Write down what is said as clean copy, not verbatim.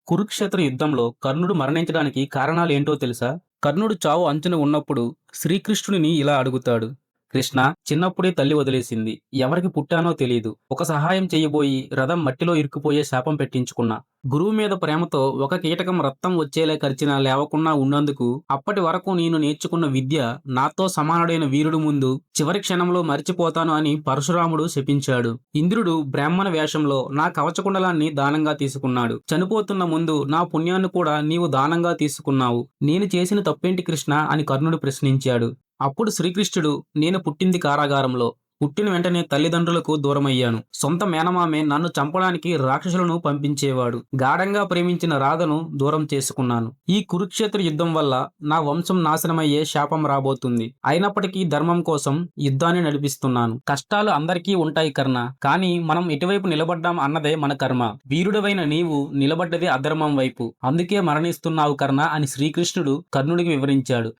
కురుక్షేత్ర యుద్ధంలో కర్ణుడు మరణించడానికి కారణాలేంటో తెలుసా? కర్ణుడు చావు అంచున ఉన్నప్పుడు శ్రీకృష్ణుడిని ఇలా అడుగుతాడు. కృష్ణ, చిన్నప్పుడే తల్లి వదిలేసింది. ఎవరికి పుట్టానో తెలీదు. ఒక సహాయం చెయ్యబోయి రథం మట్టిలో ఇరుక్కుపోయే శాపం పెట్టించుకున్నా. గురువు మీద ప్రేమతో ఒక కీటకం రక్తం వచ్చేలా కరిచినా లేవకుండా ఉన్నందుకు అప్పటి వరకు నేను నేర్చుకున్న విద్య నాతో సమానుడైన వీరుడు ముందు చివరి క్షణంలో మరిచిపోతాను అని పరశురాముడు శపించాడు. ఇంద్రుడు బ్రాహ్మణ వేషంలో నా కవచకుండలాన్ని దానంగా తీసుకున్నాడు. చనిపోతున్న ముందు నా పుణ్యాన్ని కూడా నీవు దానంగా తీసుకున్నావు. నేను చేసిన తప్పేంటి కృష్ణ అని కర్ణుడు ప్రశ్నించాడు. అప్పుడు శ్రీకృష్ణుడు, నేను పుట్టింది కారాగారంలో. పుట్టిన వెంటనే తల్లిదండ్రులకు దూరమయ్యాను. సొంత మేనమామే నన్ను చంపడానికి రాక్షసులను పంపించేవాడు. గాఢంగా ప్రేమించిన రాధను దూరం చేసుకున్నాను. ఈ కురుక్షేత్ర యుద్ధం వల్ల నా వంశం నాశనమయ్యే శాపం రాబోతుంది. అయినప్పటికీ ధర్మం కోసం యుద్ధాన్ని నడిపిస్తున్నాను. కష్టాలు అందరికీ ఉంటాయి కర్ణ, కానీ మనం ఎటువైపు నిలబడ్డాం అన్నదే మన కర్మ. వీరుడవైన నీవు నిలబడ్డది అధర్మం వైపు. అందుకే మరణిస్తున్నావు కర్ణ అని శ్రీకృష్ణుడు కర్ణుడికి వివరించాడు.